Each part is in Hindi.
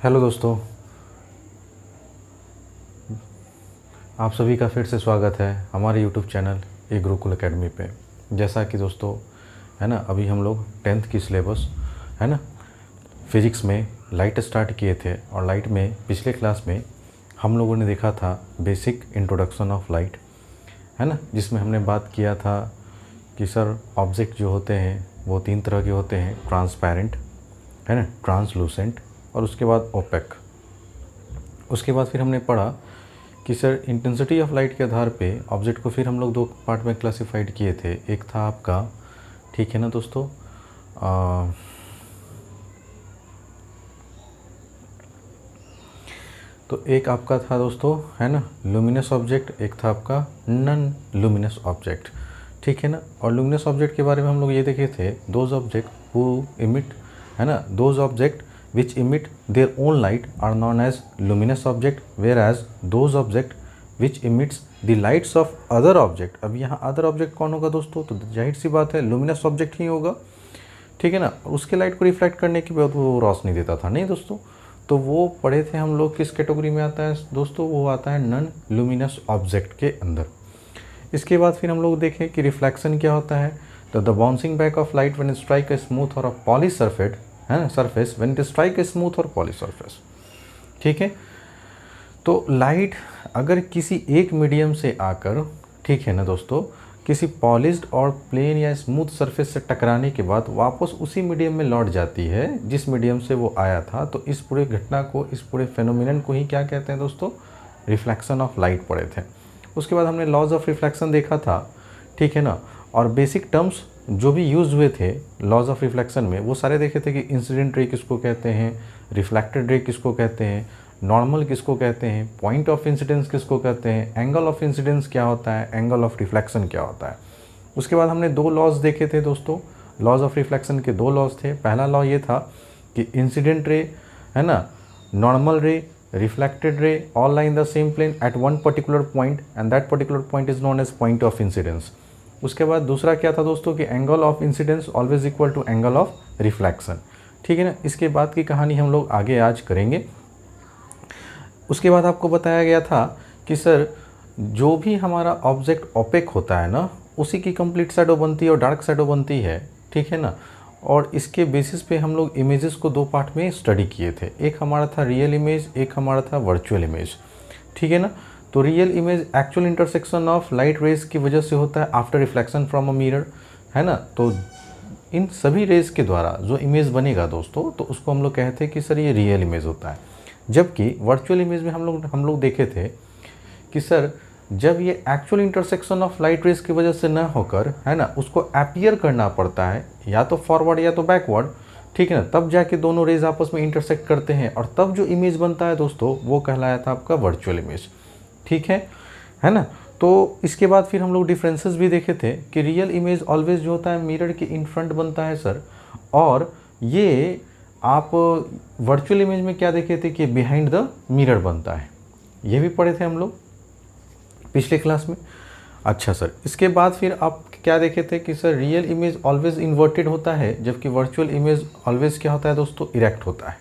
हेलो दोस्तों, आप सभी का फिर से स्वागत है हमारे यूट्यूब चैनल ए गुरुकुल एकेडमी पे। जैसा कि दोस्तों है ना, अभी हम लोग 10th की सिलेबस है ना फिज़िक्स में लाइट स्टार्ट किए थे और लाइट में पिछले क्लास में हम लोगों ने देखा था बेसिक इंट्रोडक्शन ऑफ लाइट है ना, जिसमें हमने बात किया था कि सर ऑब्जेक्ट जो होते हैं वो 3 तरह के होते हैं, ट्रांसपेरेंट है ना, ट्रांसलूसेंट और उसके बाद ओपेक। उसके बाद फिर हमने पढ़ा कि सर इंटेंसिटी ऑफ लाइट के आधार पे ऑब्जेक्ट को फिर हम लोग 2 पार्ट में क्लासिफाइड किए थे। एक था आपका, ठीक है ना दोस्तों, तो एक आपका था दोस्तों है ना लुमिनस ऑब्जेक्ट, एक था आपका नॉन लुमिनस ऑब्जेक्ट, ठीक है ना। और लुमिनस ऑब्जेक्ट के बारे में हम लोग ये देखे थे, दोज ऑब्जेक्ट हु इमिट है ना, those object which emit their own light are known as luminous object, whereas those object which emits the lights of other object। अब यहाँ other object कौन होगा दोस्तों, तो जाहिर सी बात है luminous object ही होगा, ठीक है ना। उसके लाइट को रिफ्लेक्ट करने के बाद वो रोशनी देता था, नहीं दोस्तों। तो वो पढ़े थे हम लोग, किस कैटेगरी में आता है दोस्तों, वो आता है नॉन लुमिनस ऑब्जेक्ट के अंदर। इसके बाद फिर हम लोग देखें कि रिफ्लेक्शन क्या होता है, तो the bouncing back of light when strike a smooth और अ पॉलिश सरफेस है ना, surface when it strike a smooth और पॉलिश सरफेस, ठीक है। तो लाइट अगर किसी एक मीडियम से आकर, ठीक है ना दोस्तों, किसी पॉलिश्ड और प्लेन या स्मूथ सरफेस से टकराने के बाद वापस उसी मीडियम में लौट जाती है जिस मीडियम से वो आया था, तो इस पूरे घटना को, इस पूरे फेनोमेनन को ही क्या कहते हैं दोस्तों, रिफ्लेक्शन ऑफ लाइट पढ़े थे। उसके बाद हमने लॉज ऑफ रिफ्लेक्शन देखा था, ठीक है ना। और बेसिक टर्म्स जो भी यूज हुए थे लॉज ऑफ रिफ्लेक्शन में, वो सारे देखे थे कि इंसिडेंट रे किसको कहते हैं, रिफ्लेक्टेड रे किसको कहते हैं, नॉर्मल किसको कहते हैं, पॉइंट ऑफ इंसिडेंस किसको कहते हैं, एंगल ऑफ इंसिडेंस क्या होता है, एंगल ऑफ रिफ्लेक्शन क्या होता है। उसके बाद हमने 2 लॉज देखे थे दोस्तों, लॉज ऑफ रिफ्लेक्शन के 2 लॉज थे। पहला लॉ ये था कि इंसिडेंट रे है ना, normal ray, reflected ray all lie in the same plane at one particular point and that particular point is known as point of incidence. उसके बाद दूसरा क्या था दोस्तों कि angle of incidence always equal to angle of reflection, ठीक है ना। इसके बाद की कहानी हम लोग आगे आज करेंगे। उसके बाद आपको बताया गया था कि सर जो भी हमारा ऑब्जेक्ट ओपेक होता है ना, उसी की कंप्लीट शैडो बनती है और डार्क शैडो बनती है, ठीक है ना। और इसके बेसिस पे हम लोग इमेजेस को 2 पार्ट में स्टडी किए थे। एक हमारा था रियल इमेज, एक हमारा था वर्चुअल इमेज, ठीक है ना। तो real image actual intersection of light rays की वजह से होता है after reflection from a mirror, है ना। तो इन सभी रेज के द्वारा जो इमेज बनेगा दोस्तों, तो उसको हम लोग कहते हैं कि सर ये रियल इमेज होता है। जबकि वर्चुअल इमेज में हम लोग देखे थे कि सर जब ये actual intersection of light rays की वजह से ना होकर, है ना, उसको अपीयर करना पड़ता है या तो फॉरवर्ड या तो बैकवर्ड, ठीक है ना, तब जाके दोनों रेज आपस में इंटरसेक्ट करते हैं और तब जो इमेज बनता है दोस्तों, वो कहलाया था आपका वर्चुअल इमेज, ठीक है ना। तो इसके बाद फिर हम लोग डिफरेंसेस भी देखे थे कि रियल इमेज ऑलवेज जो होता है मिरर के इन फ्रंट बनता है सर, और ये आप वर्चुअल इमेज में क्या देखे थे कि बिहाइंड द मिरर बनता है। ये भी पढ़े थे हम लोग पिछले क्लास में। अच्छा सर, इसके बाद फिर आप क्या देखे थे कि sir real image always inverted होता है, जबकि वर्चुअल इमेज ऑलवेज क्या होता है दोस्तों, इरेक्ट होता है।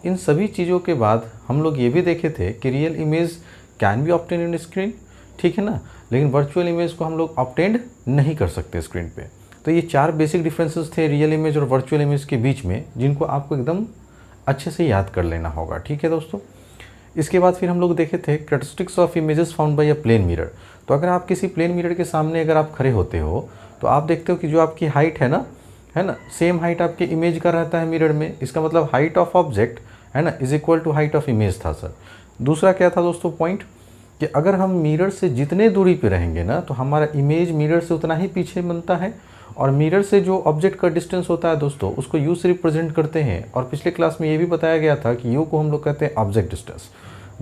इन सभी चीज़ों के बाद हम लोग ये भी देखे थे कि real image can be obtain in screen, ठीक है ना, लेकिन वर्चुअल इमेज को हम लोग ऑब्टेंड नहीं कर सकते स्क्रीन पे। तो ये 4 बेसिक डिफरेंसेस थे रियल इमेज और वर्चुअल इमेज के बीच में, जिनको आपको एकदम अच्छे से याद कर लेना होगा, ठीक है दोस्तों। इसके बाद फिर हम लोग देखे थे characteristics of images found by a plane mirror. तो अगर आप किसी प्लेन मिरर के सामने अगर आप खड़े होते हो, तो आप देखते हो कि जो आपकी हाइट है ना, सेम हाइट आपके इमेज का रहता है मिरर में। इसका मतलब हाइट ऑफ ऑब्जेक्ट है ना is equal to height of image था सर। दूसरा क्या था दोस्तों पॉइंट, कि अगर हम मिरर से जितने दूरी पे रहेंगे ना, तो हमारा इमेज मिरर से उतना ही पीछे बनता है, और मिरर से जो ऑब्जेक्ट का डिस्टेंस होता है दोस्तों, उसको यू से रिप्रेजेंट करते हैं। और पिछले क्लास में ये भी बताया गया था कि यू को हम लोग कहते हैं ऑब्जेक्ट डिस्टेंस,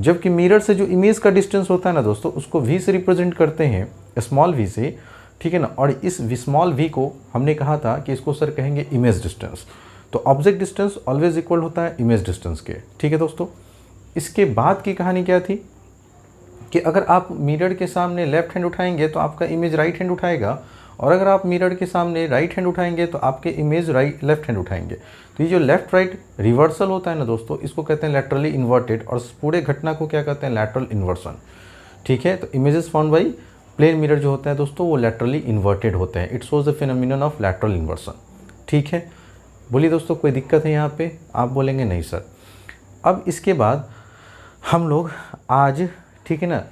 जबकि मिरर से जो इमेज का डिस्टेंस होता है ना दोस्तों, उसको वी से रिप्रेजेंट करते हैं, स्मॉल वी से, ठीक है ना। और इस स्मॉल वी को हमने कहा था कि इसको सर कहेंगे इमेज डिस्टेंस। तो ऑब्जेक्ट डिस्टेंस ऑलवेज इक्वल होता है इमेज डिस्टेंस के, ठीक है दोस्तों। इसके बाद की कहानी क्या थी कि अगर आप मिरर के सामने लेफ्ट हैंड उठाएंगे तो आपका इमेज राइट हैंड उठाएगा, और अगर आप मिरर के सामने राइट हैंड उठाएंगे तो आपके इमेज लेफ्ट हैंड उठाएंगे। तो ये जो लेफ्ट राइट रिवर्सल होता है ना दोस्तों, इसको कहते हैं लैटरली इन्वर्टेड, और पूरे घटना को क्या कहते हैं, लैटरल इन्वर्सन। ठीक है, तो images found by plane mirror जो होता है दोस्तों वो लैटरली इन्वर्टेड होते हैं। It shows the phenomenon of lateral inversion. ठीक है, बोलिए दोस्तों कोई दिक्कत है यहाँ पे? आप बोलेंगे नहीं सर। अब इसके बाद हम लोग आज, ठीक है ना,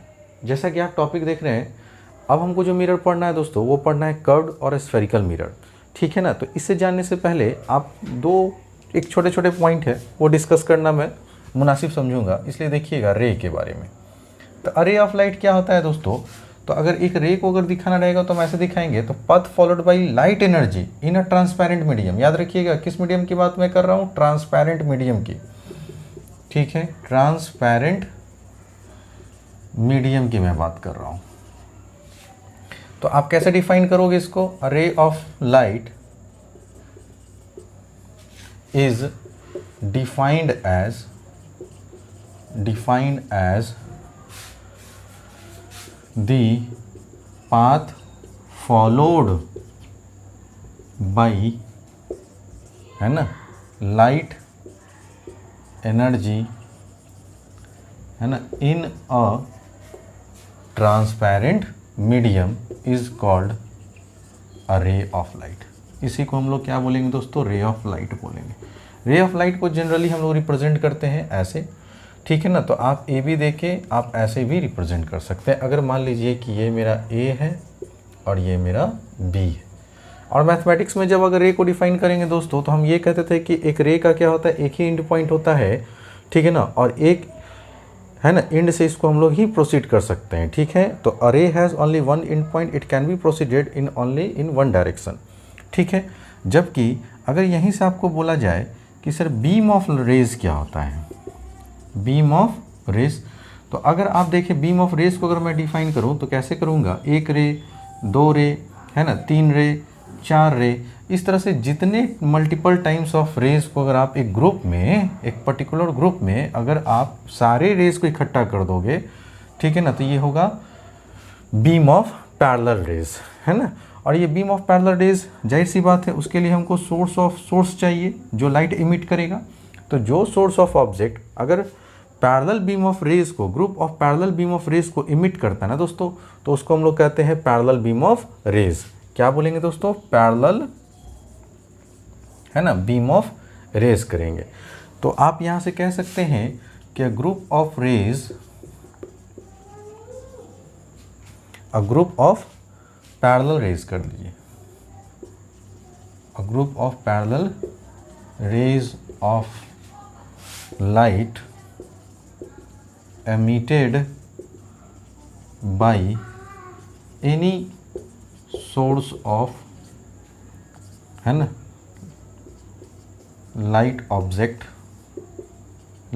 जैसा कि आप टॉपिक देख रहे हैं, अब हमको जो मिरर पढ़ना है दोस्तों वो पढ़ना है कर्व्ड और स्फेरिकल मिरर। ठीक है ना, तो इससे जानने से पहले आप एक छोटे छोटे पॉइंट है वो डिस्कस करना मैं मुनासिब समझूंगा, इसलिए देखिएगा रे के बारे में। तो अरे ऑफ लाइट क्या होता है दोस्तों? तो अगर एक रे को अगर दिखाना रहेगा तो हम ऐसे दिखाएंगे, तो पथ followed by light energy in a transparent medium. याद रखिएगा किस मीडियम की बात मैं कर रहा हूँ, ट्रांसपेरेंट मीडियम की। ठीक है, ट्रांसपेरेंट मीडियम की मैं बात कर रहा हूँ। तो आप कैसे डिफाइन करोगे इसको? A ray of light is defined as the path followed by, है ना, light energy, है ना, in a transparent medium is called a ray of light। इसी को हम लोग क्या बोलेंगे दोस्तों? रे ऑफ लाइट बोलेंगे। रे ऑफ लाइट को जनरली हम लोग रिप्रेजेंट करते हैं ऐसे। ठीक है ना, तो आप ए भी देके आप ऐसे भी रिप्रेजेंट कर सकते हैं। अगर मान लीजिए कि ये मेरा ए है और ये मेरा बी है, और मैथमेटिक्स में जब अगर रे को डिफाइन करेंगे दोस्तों तो हम ये कहते थे कि एक रे का क्या होता है, एक ही एंड पॉइंट होता है। ठीक है ना, और एक है ना एंड से इसको हम लोग ही प्रोसीड कर सकते हैं। ठीक है, तो a ray has only one end point, it can be proceeded in only in one direction. ठीक है, जबकि अगर यहीं से आपको बोला जाए कि सर बीम ऑफ रेज क्या होता है, बीम ऑफ रेस, तो अगर आप देखें बीम ऑफ रेस को अगर मैं डिफाइन करूं तो कैसे करूंगा, एक रे, दो रे, है ना, तीन रे, चार रे, इस तरह से जितने मल्टीपल टाइम्स ऑफ रेस को अगर आप एक ग्रुप में, एक पर्टिकुलर ग्रुप में अगर आप सारे रेस को इकट्ठा कर दोगे, ठीक है ना, तो ये होगा बीम ऑफ पैरेलल रेस, है ना। और ये बीम ऑफ पैरेलल रेस जाहिर सी बात है उसके लिए हमको सोर्स चाहिए जो लाइट इमिट करेगा। तो जो सोर्स ऑफ ऑब्जेक्ट अगर पैरेलल बीम ऑफ रेज को, group of parallel beam of rays को इमिट करता है ना दोस्तों, तो उसको हम लोग कहते हैं पैरेलल बीम ऑफ रेज। क्या बोलेंगे दोस्तों? पैरेलल, है ना, बीम ऑफ रेज करेंगे। तो आप यहां से कह सकते हैं कि group of rays, a group of parallel rays कर लीजिए, a group of parallel rays of light emitted by any source of, है ना, light object,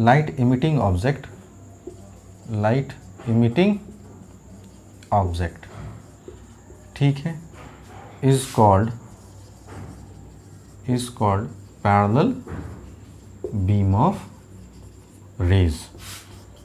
light emitting object, light emitting object, ठीक है, is called parallel beam of rays.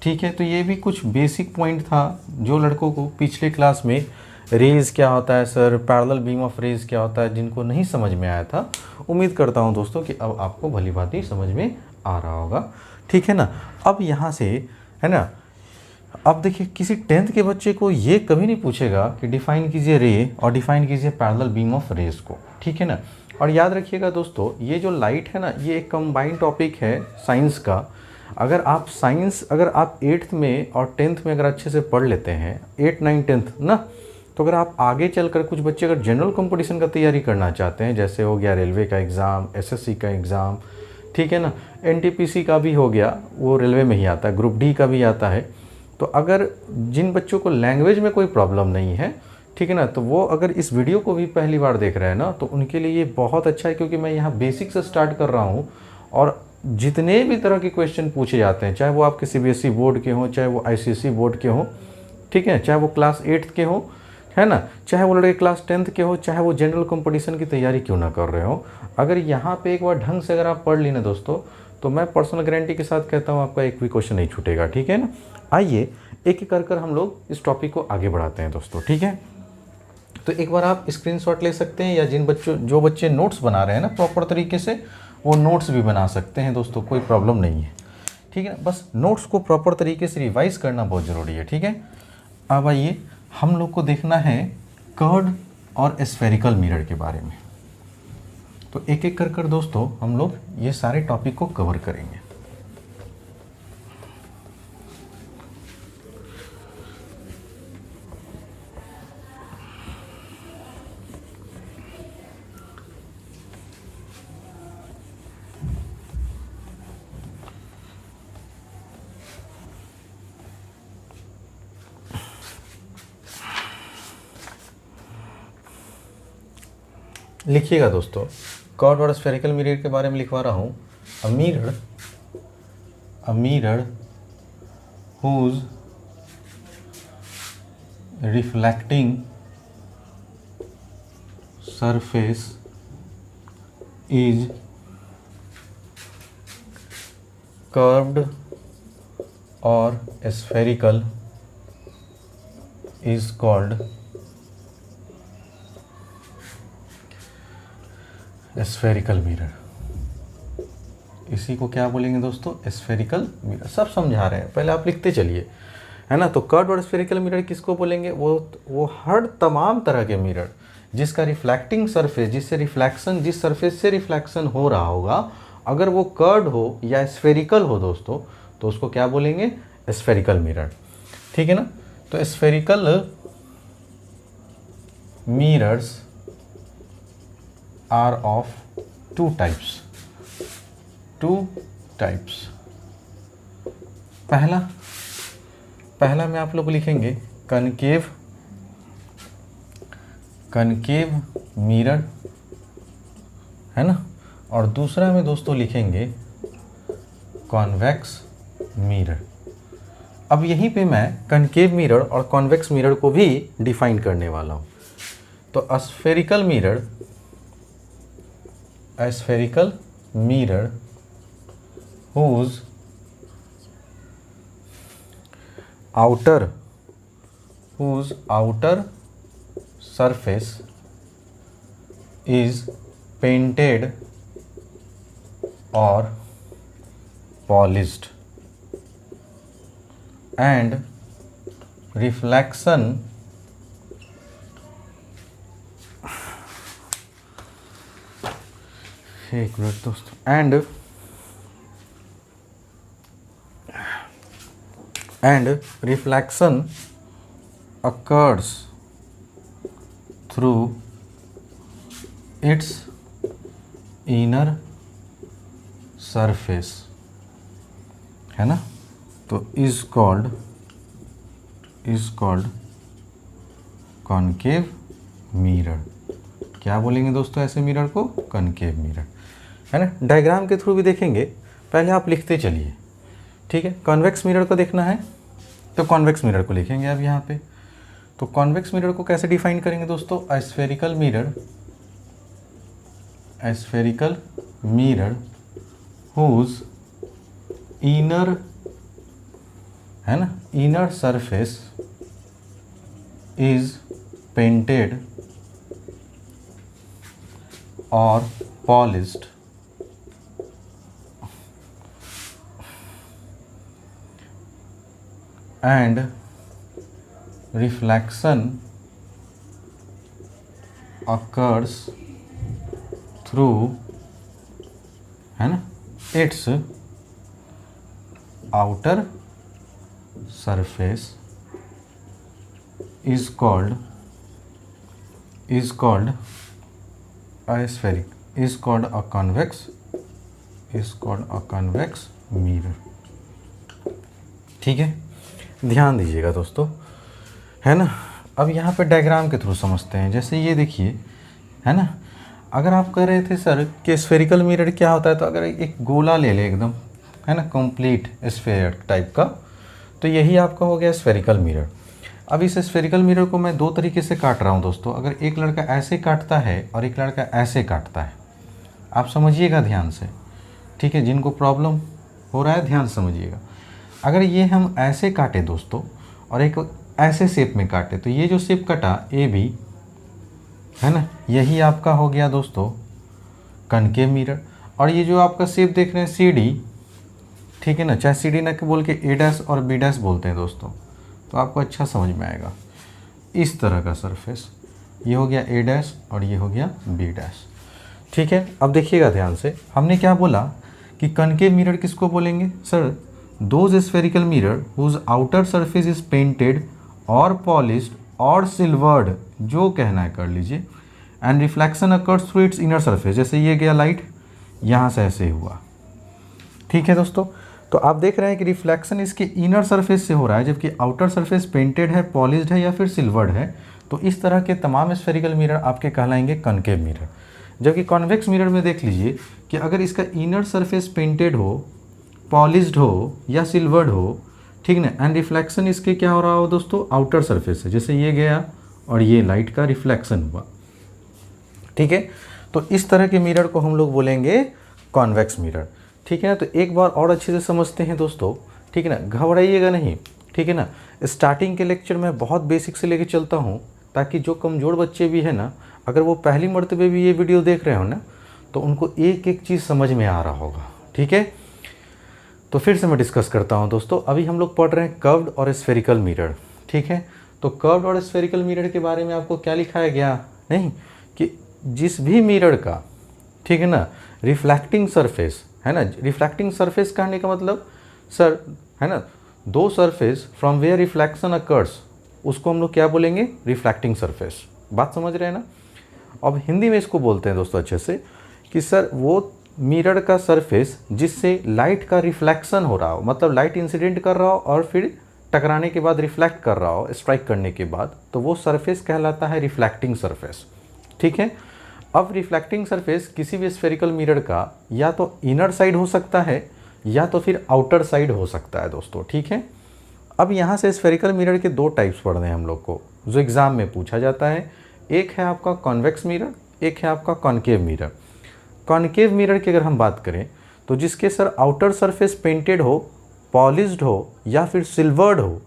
ठीक है, तो ये भी कुछ बेसिक पॉइंट था जो लड़कों को पिछले क्लास में रेज क्या होता है sir, parallel beam of rays क्या होता है, जिनको नहीं समझ में आया था। उम्मीद करता हूं दोस्तों कि अब आपको भली भांति समझ में आ रहा होगा। ठीक है ना, अब यहाँ से, है ना, अब देखिए किसी 10th के बच्चे को ये कभी नहीं पूछेगा कि डिफाइन कीजिए रे और डिफाइन कीजिए पैरेलल बीम ऑफ रेज को। ठीक है ना, और याद रखिएगा दोस्तों ये जो लाइट है ना ये एक कंबाइंड टॉपिक है साइंस का। अगर आप साइंस, अगर आप 8th में और 10th में अगर अच्छे से पढ़ लेते हैं, 8, 9, 10th ना, तो अगर आप आगे चलकर कुछ बच्चे अगर जनरल कंपटीशन का तैयारी करना चाहते हैं, जैसे हो गया रेलवे का एग्ज़ाम, एसएससी का एग्ज़ाम, ठीक है ना, एनटीपीसी का भी हो गया, वो रेलवे में ही आता है, ग्रुप डी का भी आता है। तो अगर जिन बच्चों को लैंग्वेज में कोई प्रॉब्लम नहीं है, ठीक है ना, तो वो अगर इस वीडियो को भी पहली बार देख रहे हैं ना, तो उनके लिए ये बहुत अच्छा है, क्योंकि मैं यहाँ बेसिक से स्टार्ट कर रहा हूँ। और जितने भी तरह के क्वेश्चन पूछे जाते हैं, चाहे वो आपके सीबीएसई बोर्ड के हों, चाहे वो आईसीएसई बोर्ड के हों, ठीक है, चाहे वो क्लास 8th के हों, है ना, चाहे वो लड़के क्लास 10th के हो, चाहे वो जनरल कंपटीशन की तैयारी क्यों ना कर रहे हो, अगर यहाँ पे एक बार ढंग से अगर आप पढ़ ली ना दोस्तों, तो मैं पर्सनल गारंटी के साथ कहता हूँ आपका एक भी क्वेश्चन नहीं छूटेगा। ठीक है ना, आइए एक एक कर हम लोग इस टॉपिक को आगे बढ़ाते हैं दोस्तों। ठीक है, तो एक बार आप स्क्रीनशॉट ले सकते हैं, या जो बच्चे नोट्स बना रहे हैं ना प्रॉपर तरीके से, वो नोट्स भी बना सकते हैं दोस्तों, कोई प्रॉब्लम नहीं है। ठीक है, बस नोट्स को प्रॉपर तरीके से रिवाइज करना बहुत ज़रूरी है। ठीक है, अब आइए हम लोग को देखना है कर्व्ड और स्फेरिकल मिरर के बारे में। तो एक एक कर दोस्तों हम लोग ये सारे टॉपिक को कवर करेंगे। लिखिएगा दोस्तों, कर्व्ड और स्फेरिकल मिरर के बारे में लिखवा रहा हूँ। A mirror whose reflecting surface is curved or spherical is called spherical mirror. इसी को क्या बोलेंगे दोस्तों? Spherical mirror. सब समझा रहे हैं, पहले आप लिखते चलिए, है ना। तो कर्व्ड और स्फेरिकल मिरर किसको बोलेंगे? वो हर तमाम तरह के मिरर जिसका रिफ्लेक्टिंग सरफेस, जिस सरफेस से रिफ्लेक्शन हो रहा होगा, अगर वो कर्व्ड हो या स्फेरिकल हो दोस्तों, तो उसको क्या बोलेंगे? Spherical mirror. ठीक है ना। तो spherical mirrors are of two types। पहला में आप लोग लिखेंगे कनकेव मिरर, है ना। और दूसरा में दोस्तों लिखेंगे कॉन्वेक्स मिरर। अब यहीं पे मैं कनकेव मिरर और कॉन्वेक्स मिरर को भी डिफाइन करने वाला हूँ। तो spherical mirror whose outer surface is painted or polished and reflection एक मिनट दोस्तों, and reflection occurs through its inner surface, है ना। तो is called कॉनकेव मिरर। क्या बोलेंगे दोस्तों ऐसे मिरर को? कॉनकेव मिरर, है ना। डायग्राम के थ्रू भी देखेंगे, पहले आप लिखते चलिए। ठीक है, कॉन्वेक्स मिरर को देखना है तो कॉन्वेक्स मिरर को लिखेंगे अब यहाँ पे। तो कॉन्वेक्स मिरर को कैसे डिफाइन करेंगे दोस्तों? स्फेरिकल मिरर हुज इनर, है ना, इनर सरफेस इज पेंटेड और polished and reflection occurs through, है ना, its outer surface is called a convex mirror। ठीक है, ध्यान दीजिएगा दोस्तों, है ना। अब यहाँ पे डायग्राम के थ्रू समझते हैं। जैसे ये देखिए, है ना, अगर आप कह रहे थे सर कि स्फेरिकल मिरर क्या होता है, तो अगर एक गोला ले ले एकदम, है ना, कंप्लीट स्फेयर टाइप का, तो यही आपका हो गया स्फेरिकल मिरर। अब इस स्फेरिकल मिरर को मैं दो तरीके से काट रहा हूँ दोस्तों। अगर एक लड़का ऐसे काटता है और एक लड़का ऐसे काटता है, आप समझिएगा ध्यान से। ठीक है, जिनको प्रॉब्लम हो रहा है ध्यान समझिएगा। अगर ये हम ऐसे काटे दोस्तों और एक ऐसे शेप में काटे, तो ये जो शेप कटा ए बी, है ना, यही आपका हो गया दोस्तों कनकेव मिरर। और ये जो आपका शेप देख रहे हैं सी डी, ठीक है ना, चाहे सी डी ना के बोल के ए डैश और बी डैश बोलते हैं दोस्तों, तो आपको अच्छा समझ में आएगा। इस तरह का सरफेस, ये हो गया ए डैश और ये हो गया बी डैश, ठीक है। अब देखिएगा ध्यान से, हमने क्या बोला कि कनकेव मिरर किसको बोलेंगे sir, those spherical mirror whose outer surface is painted और पॉलिश्ड और सिल्वर्ड, जो कहना है कर लीजिए, and reflection occurs through its inner surface, जैसे ये गया लाइट यहाँ से ऐसे हुआ, ठीक है दोस्तों। तो आप देख रहे हैं कि रिफ्लेक्शन इसके इनर सरफेस से हो रहा है, जबकि आउटर सरफेस पेंटेड है, पॉलिश्ड है या फिर सिल्वर्ड है। तो इस तरह के तमाम स्फेरिकल मिरर आपके कहलाएंगे कनकेव मिरर। जबकि कॉन्वेक्स मिरर में देख लीजिए कि अगर इसका इनर सरफेस पेंटेड हो, पॉलिश्ड हो या सिल्वर्ड हो, ठीक ना, एंड रिफ्लेक्शन इसके क्या हो रहा हो दोस्तों, आउटर सरफेस से, जैसे ये गया और ये लाइट का रिफ्लेक्शन हुआ, ठीक है। तो इस तरह के मिरर को हम लोग बोलेंगे कॉन्वेक्स मिरर, ठीक है ना। तो एक बार और अच्छे से समझते हैं दोस्तों, ठीक है ना, घबराइएगा नहीं, ठीक है ना। स्टार्टिंग के लेक्चर में बहुत बेसिक से लेके चलता हूँ, ताकि जो कमज़ोर बच्चे भी हैं ना, अगर वो पहली मर्तबे भी ये वीडियो देख रहे हो ना, तो उनको एक एक चीज़ समझ में आ रहा होगा, ठीक है। तो फिर से मैं डिस्कस करता हूँ दोस्तों। अभी हम लोग पढ़ रहे हैं कर्व्ड और स्फेरिकल मिरर, ठीक है। तो कर्व्ड और स्फेरिकल मिरर के बारे में आपको क्या लिखाया गया, नहीं कि जिस भी मिरर का, ठीक है ना, रिफ्लेक्टिंग सरफेस है ना, रिफ्लेक्टिंग सरफेस कहने का मतलब सर है ना, दो surface from where reflection occurs, उसको हम लोग क्या बोलेंगे, रिफ्लेक्टिंग सरफेस। बात समझ रहे हैं ना। अब हिंदी में इसको बोलते हैं दोस्तों अच्छे से कि सर वो मिरर का सरफेस जिससे लाइट का रिफ्लेक्शन हो रहा हो, मतलब लाइट इंसिडेंट कर रहा हो और फिर टकराने के बाद रिफ्लेक्ट कर रहा हो, स्ट्राइक करने के बाद, तो वो सरफेस कहलाता है रिफ्लेक्टिंग सरफेस, ठीक है। अब रिफ्लेक्टिंग सरफेस किसी भी स्फेरिकल मिरर का या तो इनर साइड हो सकता है या तो फिर आउटर साइड हो सकता है दोस्तों, ठीक है। अब यहाँ से स्फेरिकल मिरर के दो टाइप्स पढ़ने हैं हम लोग को, जो एग्ज़ाम में पूछा जाता है। एक है आपका कॉन्वेक्स मिरर, एक है आपका कॉनकेव मिरर। कॉनकेव मिरर की अगर हम बात करें तो जिसके सर आउटर सरफेस पेंटेड हो, पॉलिश्ड हो या फिर सिल्वर्ड हो,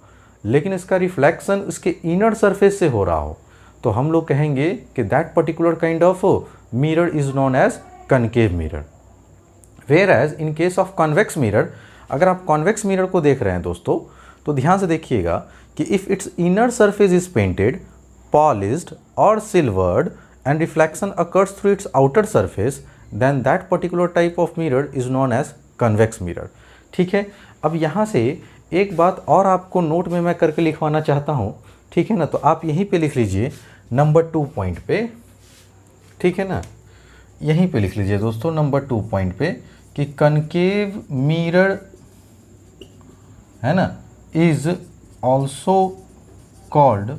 लेकिन इसका रिफ्लेक्शन उसके इनर सरफेस से हो रहा हो, तो हम लोग कहेंगे कि that particular kind of mirror is known as concave mirror. Whereas in case of convex mirror, अगर आप कॉन्वेक्स मिरर को देख रहे हैं दोस्तों, तो ध्यान से देखिएगा कि if its inner surface is painted, polished और silvered and reflection occurs through its outer surface, then that particular type of mirror is known as convex mirror, ठीक है। अब यहाँ से एक बात और आपको नोट में मैं करके लिखवाना चाहता हूँ, ठीक है ना। तो आप यहीं पे लिख लीजिए नंबर 2 पॉइंट पे, ठीक है ना, यहीं पे लिख लीजिए दोस्तों नंबर 2 पॉइंट पे कि कनकेव मिरर है ना is also called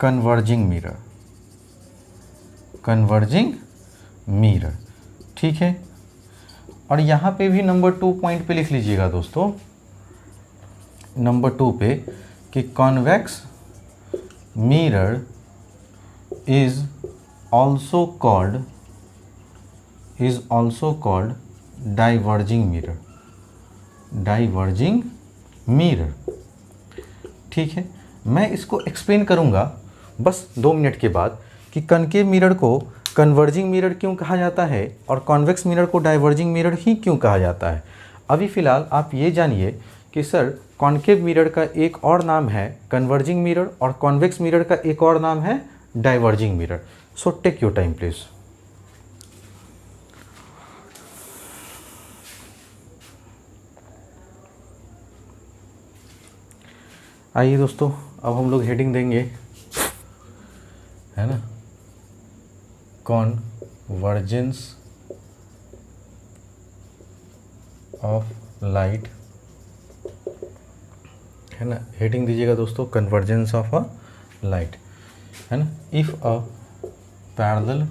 converging mirror, converging mirror, ठीक है। और यहाँ पे भी नंबर 2 पॉइंट पे लिख लीजिएगा दोस्तों, नंबर 2 पे कि convex mirror is also called diverging mirror, diverging mirror, ठीक है। मैं इसको एक्सप्लेन करूँगा बस 2 मिनट के बाद कि कनकेव मिरर को कन्वर्जिंग मिरर क्यों कहा जाता है और कॉन्वेक्स मिरर को डाइवर्जिंग मिरर ही क्यों कहा जाता है। अभी फ़िलहाल आप ये जानिए कि सर कॉन्केव मिरर का एक और नाम है कन्वर्जिंग मिरर और कॉन्वेक्स मिरर का एक और नाम है diverging mirror. So take your time please. आइए दोस्तों, अब हम लोग हेडिंग देंगे, है ना, कॉन्वर्जेंस ऑफ लाइट, है ना। हेडिंग दीजिएगा दोस्तों कन्वर्जेंस ऑफ अ लाइट, है ना। If a parallel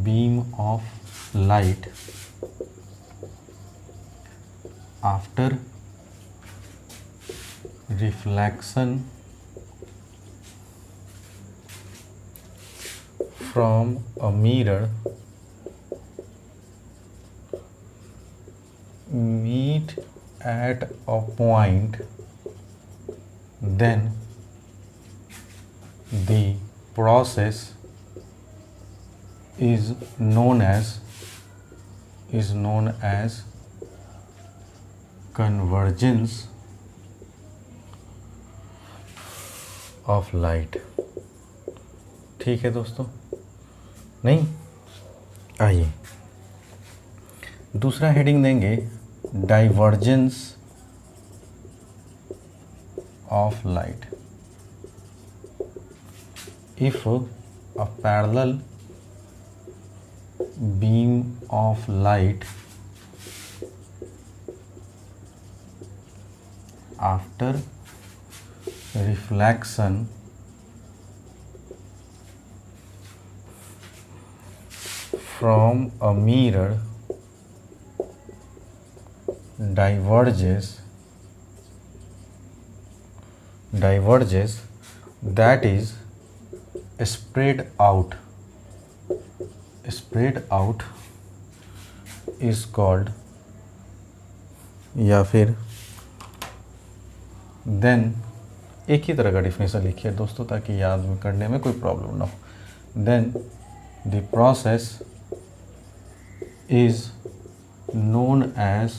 beam of light after reflection from a mirror meet at a point, then the process is known as convergence of light। ठीक है दोस्तों, नहीं आइए दूसरा हेडिंग देंगे divergence of light. If a parallel beam of light after reflection from a mirror diverges, that is spread out is called, या फिर देन एक ही तरह का डिफिनेशन लिखिए दोस्तों ताकि याद में करने में कोई प्रॉब्लम ना हो। Then the process is known as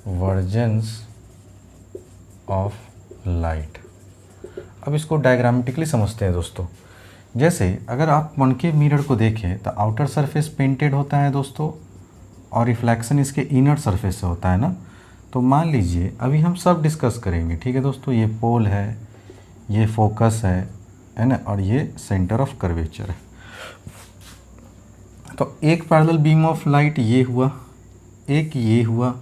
divergence of light. अब इसको डायग्रामेटिकली समझते हैं दोस्तों। जैसे अगर आप कॉनकेव मिरर को देखें तो आउटर सरफेस पेंटेड होता है दोस्तों और रिफ्लेक्शन इसके इनर सरफेस से होता है ना। तो मान लीजिए अभी हम सब डिस्कस करेंगे, ठीक है दोस्तों। ये पोल है, ये फोकस है ना, और ये सेंटर ऑफ कर्वेचर है। तो एक पैरेलल बीम ऑफ लाइट ये हुआ, एक ये हुआ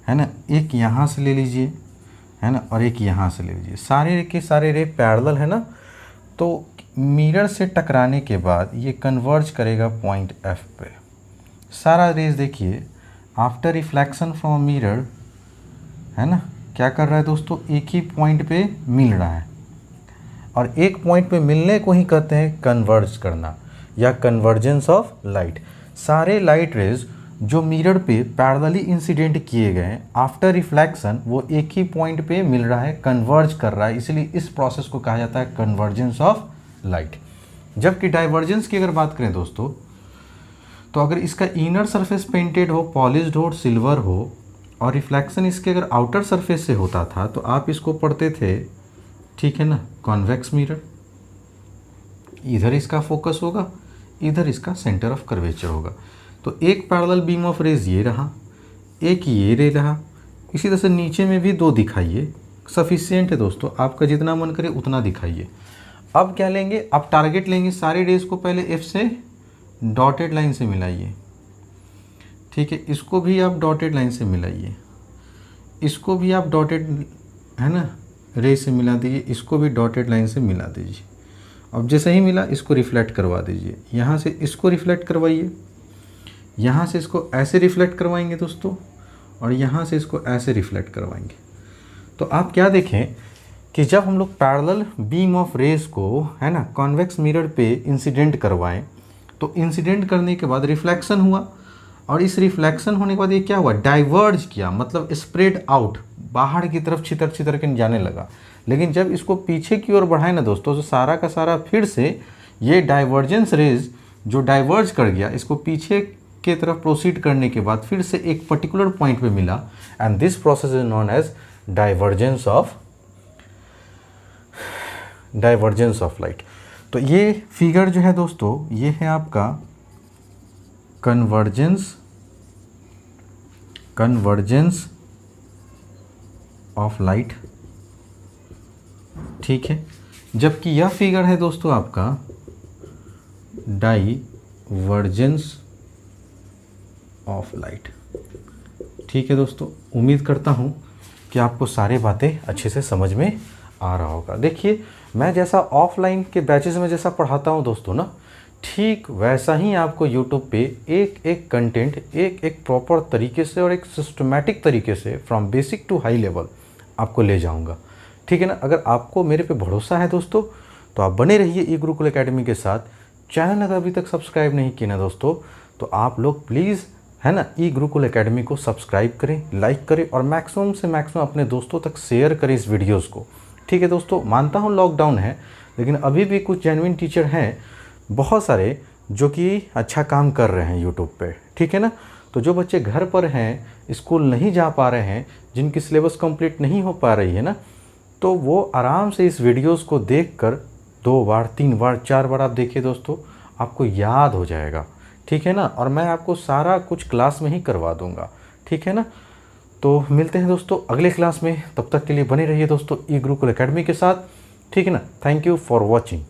है ना, एक यहाँ से ले लीजिए है ना, और एक यहाँ से ले लीजिए। सारे के सारे रे पैरेलल है ना। तो मिरर से टकराने के बाद ये कन्वर्ज करेगा पॉइंट F पे। सारा रेज देखिए आफ्टर रिफ्लेक्शन फ्रॉम मिरर है ना, क्या कर रहा है दोस्तों, एक ही पॉइंट पे मिल रहा है। और एक पॉइंट पे मिलने को ही कहते हैं कन्वर्ज करना या कन्वर्जेंस ऑफ लाइट। सारे लाइट रेज जो मिरर पे पैरेलली इंसिडेंट किए गए आफ्टर रिफ्लेक्शन वो एक ही पॉइंट पे मिल रहा है, कन्वर्ज कर रहा है, इसलिए इस प्रोसेस को कहा जाता है कन्वर्जेंस ऑफ लाइट। जबकि डाइवर्जेंस की अगर बात करें दोस्तों, तो अगर इसका इनर सरफेस पेंटेड हो, पॉलिश्ड हो, सिल्वर हो और रिफ्लेक्शन इसके अगर आउटर सरफेस से होता था तो आप इसको पढ़ते थे, ठीक है ना, कॉन्वेक्स मिरर। इधर इसका फोकस होगा, इधर इसका सेंटर ऑफ कर्वेचर होगा। तो एक पैरेलल बीम ऑफ रेज ये रहा, एक ये रे रहा। इसी तरह से नीचे में भी दो दिखाइए, सफिशिएंट है दोस्तों, आपका जितना मन करे उतना दिखाइए। अब क्या लेंगे, आप टारगेट लेंगे, सारे रेज को पहले F से डॉटेड लाइन से मिलाइए, ठीक है। इसको भी आप डॉटेड लाइन से मिलाइए, इसको भी आप डॉटेड है ना रे से मिला दीजिए, इसको भी डॉटेड लाइन से मिला दीजिए। अब जैसे ही मिला इसको रिफ्लेक्ट करवा दीजिए, यहाँ से इसको रिफ्लेक्ट करवाइए, यहाँ से इसको ऐसे रिफ्लेक्ट करवाएंगे दोस्तों, और यहाँ से इसको ऐसे रिफ्लेक्ट करवाएंगे। तो आप क्या देखें कि जब हम लोग पैरेलल बीम ऑफ रेज को है ना कॉन्वेक्स मिरर पे इंसिडेंट करवाएं, तो इंसिडेंट करने के बाद रिफ्लेक्शन हुआ, और इस रिफ्लेक्शन होने के बाद ये क्या हुआ, डाइवर्ज किया, मतलब स्प्रेड आउट, बाहर की तरफ छितर छितर के जाने लगा। लेकिन जब इसको पीछे की ओर बढ़ाए ना दोस्तों, तो सारा का सारा फिर से ये डाइवर्जेंस रेज जो डाइवर्ज कर गया, इसको पीछे के तरफ प्रोसीड करने के बाद फिर से एक पर्टिकुलर पॉइंट पे मिला, and this process is known as divergence of light. तो ये फिगर जो है दोस्तों, ये है आपका कन्वर्जेंस ऑफ लाइट, ठीक है। जबकि यह फिगर है दोस्तों आपका डाइवर्जेंस ऑफ लाइट, ठीक है दोस्तों। उम्मीद करता हूँ कि आपको सारी बातें अच्छे से समझ में आ रहा होगा। देखिए मैं जैसा ऑफलाइन के बैचेस में जैसा पढ़ाता हूँ दोस्तों ना, ठीक वैसा ही आपको यूट्यूब पे एक एक कंटेंट एक एक प्रॉपर तरीके से और एक सिस्टमेटिक तरीके से from basic to high level आपको ले जाऊँगा, ठीक है ना। अगर आपको मेरे पे भरोसा है दोस्तों, तो आप बने रहिए ई गुरुकुल एकेडमी के साथ। चैनल अगर अभी तक सब्सक्राइब नहीं किया ना दोस्तों, तो आप लोग प्लीज़ है ना, ई गुरुकुल एकेडमी को सब्सक्राइब करें, लाइक करें और मैक्सिमम से मैक्सिमम अपने दोस्तों तक शेयर करें इस वीडियोस को। ठीक है दोस्तों, मानता हूँ लॉकडाउन है, लेकिन अभी भी कुछ जेन्युइन टीचर हैं बहुत सारे जो कि अच्छा काम कर रहे हैं यूट्यूब पे। ठीक है ना, तो जो बच्चे घर पर हैं, स्कूल नहीं जा पा रहे हैं, जिनकी सिलेबस कंप्लीट नहीं हो पा रही है ना, तो वो आराम से इस वीडियोस को देखकर 2 बार 3 बार 4 बार आप देखिए दोस्तों, आपको याद हो जाएगा। ठीक है ना, और मैं आपको सारा कुछ क्लास में ही करवा दूंगा। ठीक है ना, तो मिलते हैं दोस्तों अगले क्लास में, तब तक के लिए बने रहिए दोस्तों ई गुरुकुल एकेडमी के साथ। ठीक है ना, थैंक यू फॉर वॉचिंग।